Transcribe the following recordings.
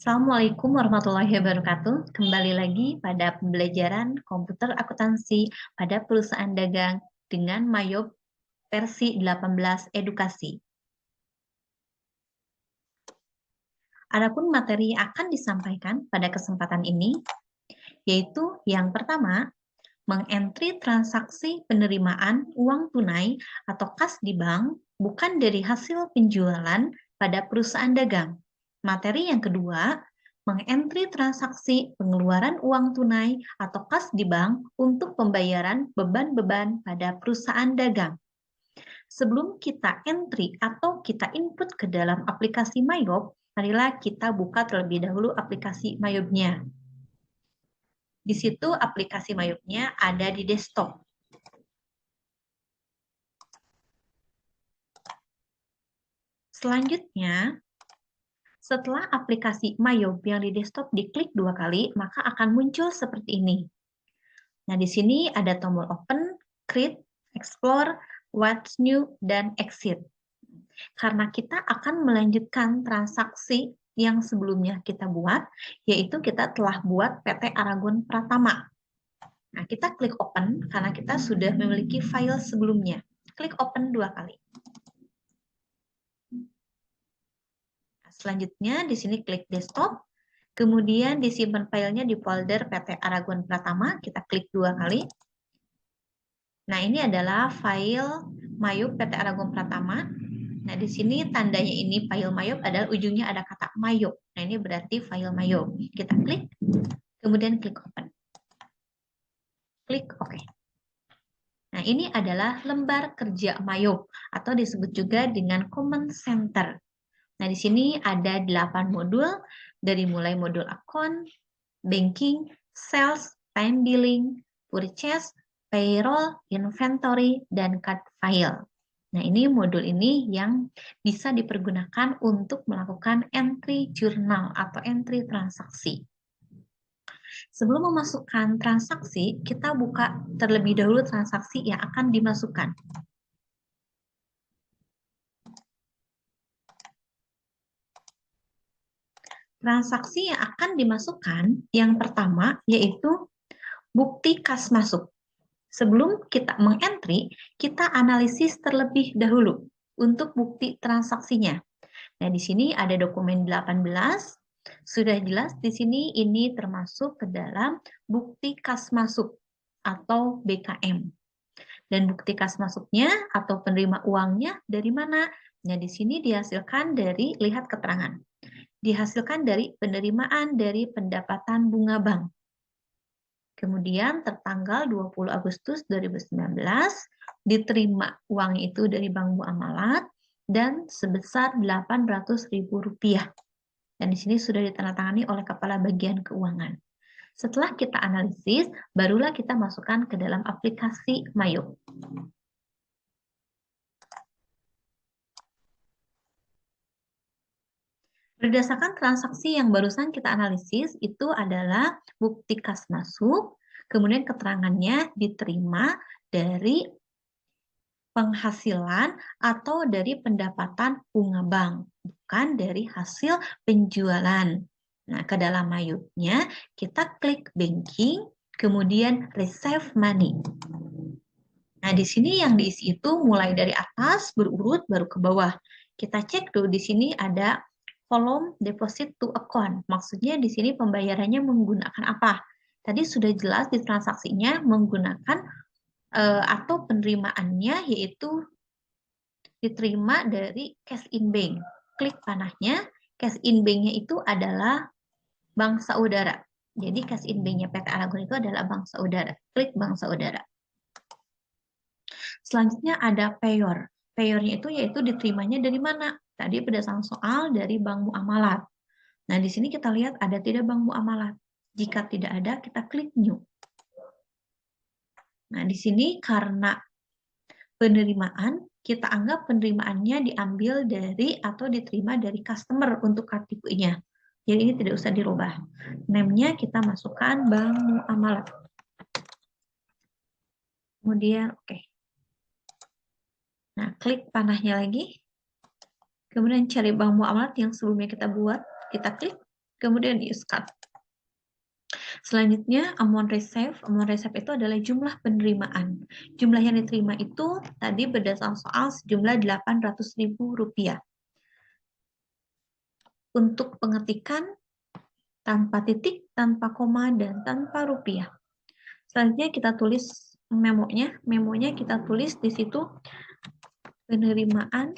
Assalamualaikum warahmatullahi wabarakatuh. Kembali lagi pada pembelajaran komputer akuntansi pada perusahaan dagang dengan Mayop versi 18 edukasi. Adapun materi yang akan disampaikan pada kesempatan ini, yaitu yang pertama, mengentri transaksi penerimaan uang tunai atau kas di bank bukan dari hasil penjualan pada perusahaan dagang. Materi yang kedua, mengentri transaksi pengeluaran uang tunai atau kas di bank untuk pembayaran beban-beban pada perusahaan dagang. Sebelum kita entry atau kita input ke dalam aplikasi Mayop, marilah kita buka terlebih dahulu aplikasi Mayopnya. Di situ aplikasi Mayopnya ada di desktop. Selanjutnya, setelah aplikasi Mayop yang di desktop diklik 2 kali, maka akan muncul seperti ini. Nah, di sini ada tombol Open, Create, Explore, What's New, dan Exit. Karena kita akan melanjutkan transaksi yang sebelumnya kita buat, yaitu kita telah buat PT Aragon Pratama. Nah, kita klik Open karena kita sudah memiliki file sebelumnya. Klik Open 2 kali. Selanjutnya, di sini klik Desktop. Kemudian disimpan filenya di folder PT Aragon Pratama, kita klik 2 kali. Nah, ini adalah file Mayop PT Aragon Pratama. Nah, di sini tandanya ini file Mayop adalah ujungnya ada kata Mayop. Nah, ini berarti file Mayop. Kita klik, kemudian klik Open. Klik OK. Nah, ini adalah lembar kerja Mayop atau disebut juga dengan Command Center. Nah, di sini ada 8 modul, dari mulai modul account, banking, sales, time billing, purchase, payroll, inventory, dan card file. Nah, ini modul ini yang bisa dipergunakan untuk melakukan entry jurnal atau entry transaksi. Sebelum memasukkan transaksi, kita buka terlebih dahulu transaksi yang akan dimasukkan. Transaksi yang akan dimasukkan yang pertama yaitu bukti kas masuk. Sebelum kita mengentry, kita analisis terlebih dahulu untuk bukti transaksinya. Nah, di sini ada dokumen 18. Sudah jelas di sini ini termasuk ke dalam bukti kas masuk atau BKM. Dan bukti kas masuknya atau penerima uangnya dari mana? Nah, di sini dihasilkan dari, lihat keterangan. Dihasilkan dari penerimaan dari pendapatan bunga bank. Kemudian tertanggal 20 Agustus 2019 diterima uang itu dari Bank Muamalat dan sebesar Rp800.000. Dan di sini sudah ditandatangani oleh Kepala Bagian Keuangan. Setelah kita analisis, barulah kita masukkan ke dalam aplikasi Mayop. Berdasarkan transaksi yang barusan kita analisis, itu adalah bukti kas masuk, kemudian keterangannya diterima dari penghasilan atau dari pendapatan bunga bank, bukan dari hasil penjualan. Nah, ke dalam Mayopnya, kita klik banking, kemudian receive money. Nah, di sini yang diisi itu mulai dari atas berurut baru ke bawah. Kita cek dulu di sini ada kolom deposit to account. Maksudnya di sini pembayarannya menggunakan apa? Tadi sudah jelas di transaksinya menggunakan atau penerimaannya yaitu diterima dari cash in bank. Klik panahnya, cash in bank-nya itu adalah bank saudara. Jadi cash in bank-nya PT Aragon itu adalah bank saudara. Klik bank saudara. Selanjutnya ada payor. Payornya itu yaitu diterimanya dari mana? Tadi berdasarkan soal dari bank muamalat. Nah, di sini kita lihat ada tidak bank muamalat. Jika tidak ada, kita klik new. Nah, di sini karena penerimaan, kita anggap penerimaannya diambil dari atau diterima dari customer untuk KTP-nya. Jadi ini tidak usah dirubah. Name-nya kita masukkan bank muamalat. Kemudian oke. Nah, klik panahnya lagi. Kemudian cari bank muamalat yang sebelumnya kita buat, kita klik. kemudian use cut. Selanjutnya, amount received. Amount received itu adalah jumlah penerimaan. Jumlah yang diterima itu tadi berdasarkan soal sejumlah Rp800.000. Untuk pengetikan tanpa titik, tanpa koma, dan tanpa rupiah. Selanjutnya kita tulis memonya. Memonya kita tulis di situ penerimaan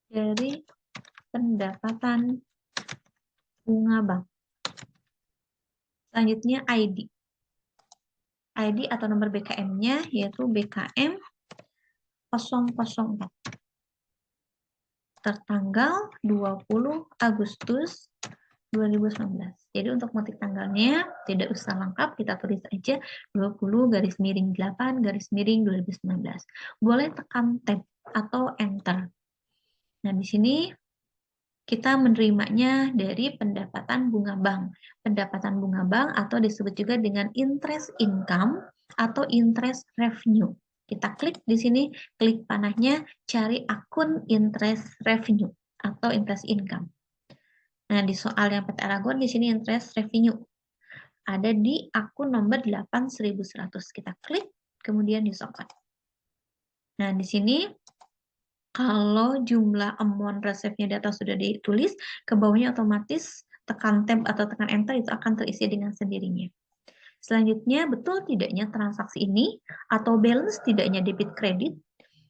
dari pendapatan bunga bank. Selanjutnya ID. ID atau nomor BKM-nya yaitu BKM 004. Tertanggal 20 Agustus 2019. Jadi untuk motif tanggalnya tidak usah lengkap, kita tulis aja 20-8-2019. Boleh tekan tab atau enter. Nah, di sini kita menerimanya dari pendapatan bunga bank. Pendapatan bunga bank atau disebut juga dengan interest income atau interest revenue. Kita klik di sini, klik panahnya, cari akun interest revenue atau interest income. Nah, di soal yang PT Aragon di sini interest revenue ada di akun nomor 8100. Kita klik, kemudian disokot. Nah, di sini kalau jumlah amount receive-nya data sudah ditulis, ke bawahnya otomatis tekan tab atau tekan enter itu akan terisi dengan sendirinya. Selanjutnya, betul tidaknya transaksi ini atau balance tidaknya debit kredit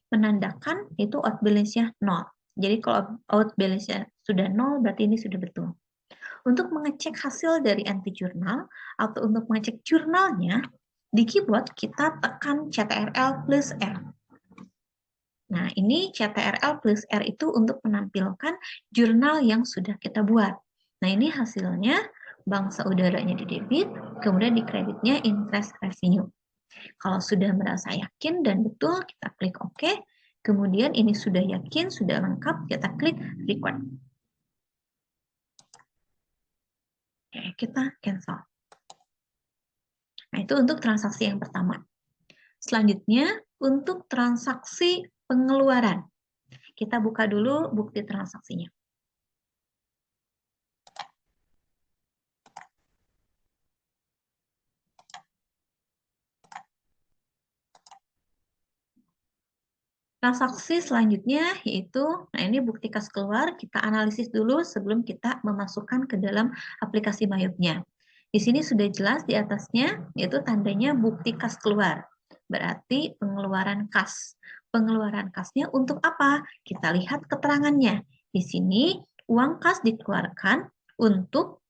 menandakan itu out balance-nya 0. Jadi kalau out balance-nya sudah 0 berarti ini sudah betul. Untuk mengecek hasil dari entry journal atau untuk mengecek jurnalnya, di keyboard kita tekan CTRL plus R. Nah, ini CTRL plus R itu untuk menampilkan jurnal yang sudah kita buat. Nah, ini hasilnya bank saudaranya di debit, kemudian di kreditnya interest revenue. Kalau sudah merasa yakin dan betul, kita klik OK. Kemudian ini sudah yakin, sudah lengkap, kita klik record. Oke, kita cancel. Nah, itu untuk transaksi yang pertama. Selanjutnya, untuk transaksi pengeluaran. Kita buka dulu bukti transaksinya. Transaksi selanjutnya yaitu, nah ini bukti kas keluar, kita analisis dulu sebelum kita memasukkan ke dalam aplikasi Mayobnya. Di sini sudah jelas di atasnya, yaitu tandanya bukti kas keluar. Berarti pengeluaran kas. Pengeluaran kasnya untuk apa? Kita lihat keterangannya. Di sini uang kas dikeluarkan untuk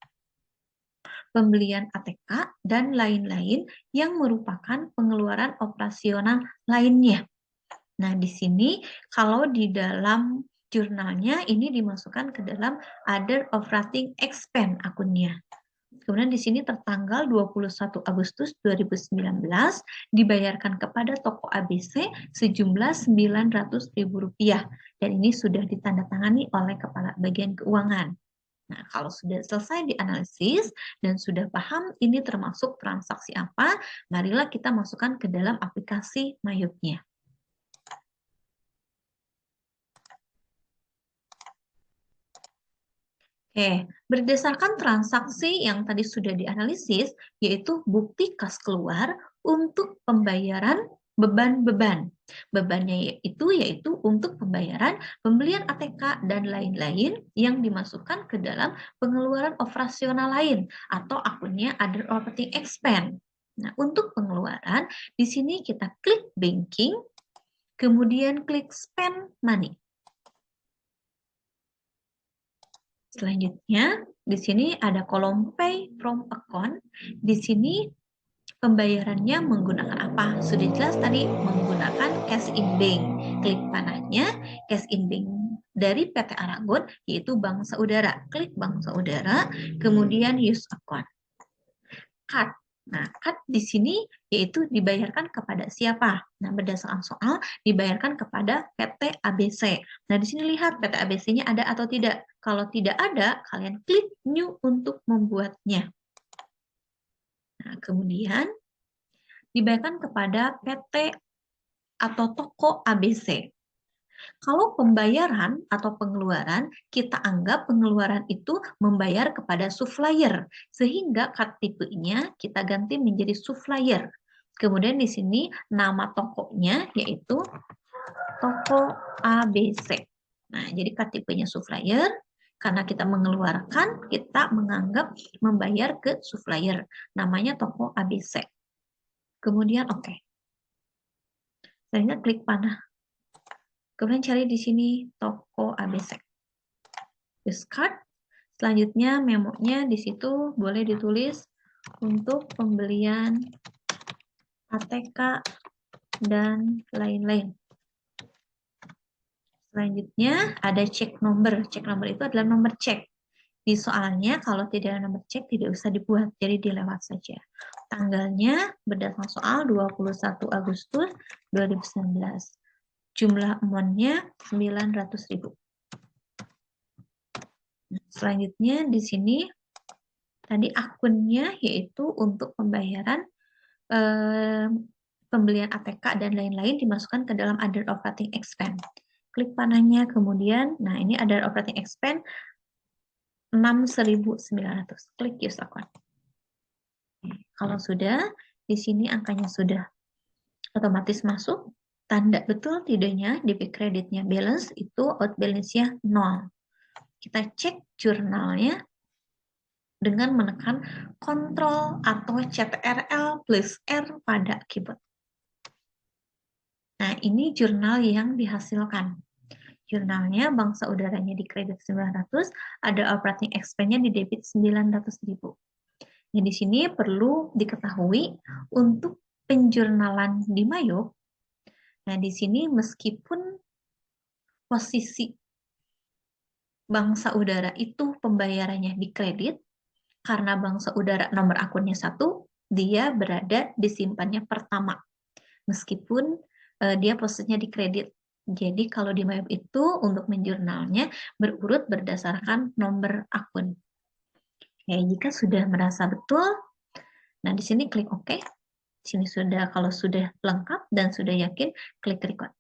pembelian ATK dan lain-lain yang merupakan pengeluaran operasional lainnya. Nah, di sini kalau di dalam jurnalnya ini dimasukkan ke dalam other operating expense akunnya. Kemudian di sini tertanggal 21 Agustus 2019 dibayarkan kepada toko ABC sejumlah Rp900.000 dan ini sudah ditandatangani oleh Kepala Bagian Keuangan. Nah, kalau sudah selesai dianalisis dan sudah paham ini termasuk transaksi apa, marilah kita masukkan ke dalam aplikasi Mayobnya. Oke, berdasarkan transaksi yang tadi sudah dianalisis, yaitu bukti kas keluar untuk pembayaran beban-beban. Bebannya itu yaitu untuk pembayaran pembelian ATK dan lain-lain yang dimasukkan ke dalam pengeluaran operasional lain atau akunnya other operating expense. Nah, untuk pengeluaran, di sini kita klik banking, kemudian klik spend money. Selanjutnya, di sini ada kolom pay from account. Di sini pembayarannya menggunakan apa? Sudah jelas tadi menggunakan cash in bank. Klik panahnya cash in bank dari PT Aragon, yaitu bank saudara. Klik bank saudara, kemudian use account. Cut. Nah, cut di sini yaitu dibayarkan kepada siapa? Nah, berdasarkan soal dibayarkan kepada PT ABC. Nah, di sini lihat PT ABC-nya ada atau tidak. Kalau tidak ada, kalian klik new untuk membuatnya. Nah, kemudian dibayarkan kepada PT atau toko ABC. Kalau pembayaran atau pengeluaran, kita anggap pengeluaran itu membayar kepada supplier, sehingga card tipenya kita ganti menjadi supplier. Kemudian di sini nama tokonya yaitu toko ABC. Nah, jadi card tipenya supplier, karena kita mengeluarkan, kita menganggap membayar ke supplier. Namanya toko ABC. Kemudian oke. Selanjutnya klik panah. Kemudian cari di sini toko ABC. Use card. Selanjutnya memonya di situ boleh ditulis untuk pembelian ATK dan lain-lain. Selanjutnya ada cek nomor. Cek nomor itu adalah nomor cek. Di soalnya kalau tidak ada nomor cek tidak usah dibuat, jadi dilewat saja. Tanggalnya berdasarkan soal 21 Agustus 2019. Jumlah amonnya 900.000. Selanjutnya di sini tadi akunnya yaitu untuk pembayaran pembelian ATK dan lain-lain dimasukkan ke dalam other operating expense. Klik panahnya, kemudian, nah ini other operating expense 6.900. Klik use account. Kalau sudah, di sini angkanya sudah otomatis masuk. Tanda betul tidaknya debit kreditnya balance itu out balance-nya 0. Kita cek jurnalnya dengan menekan Ctrl atau Ctrl plus R pada keyboard. Nah, ini jurnal yang dihasilkan. Jurnalnya bangsa udaranya di kredit 900, ada operating expense-nya di debit 900.000. Nah, di sini perlu diketahui untuk penjurnalan di Mayop. Nah, di sini meskipun posisi bangsa udara itu pembayarannya di kredit, karena bangsa udara nomor akunnya 1, dia berada di simpannya pertama. Meskipun dia posisinya di kredit. Jadi kalau di Mayop itu untuk menjurnalnya berurut berdasarkan nomor akun. Ya, jika sudah merasa betul, nah di sini klik OK. Sini sudah, kalau sudah lengkap dan sudah yakin, klik record.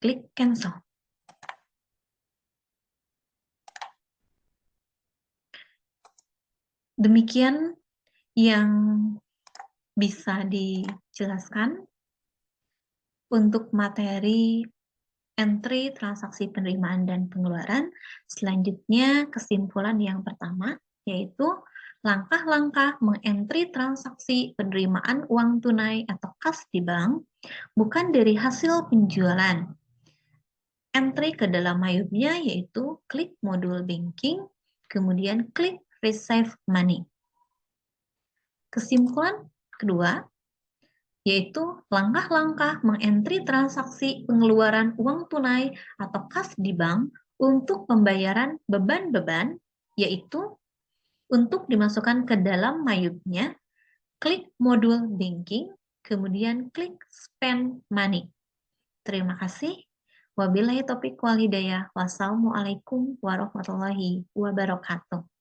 Klik cancel. Demikian yang bisa dijelaskan untuk materi entry transaksi penerimaan dan pengeluaran. Selanjutnya kesimpulan yang pertama, yaitu langkah-langkah mengentry transaksi penerimaan uang tunai atau kas di bank bukan dari hasil penjualan. Entry ke dalam Mayopnya yaitu klik modul banking, kemudian klik receive money. Kesimpulan kedua, yaitu langkah-langkah mengentry transaksi pengeluaran uang tunai atau kas di bank untuk pembayaran beban-beban, yaitu untuk dimasukkan ke dalam Mayopnya, klik modul banking, kemudian klik spend money. Terima kasih. Wabillahi taufiq wal hidayah. Wassalamualaikum warahmatullahi wabarakatuh.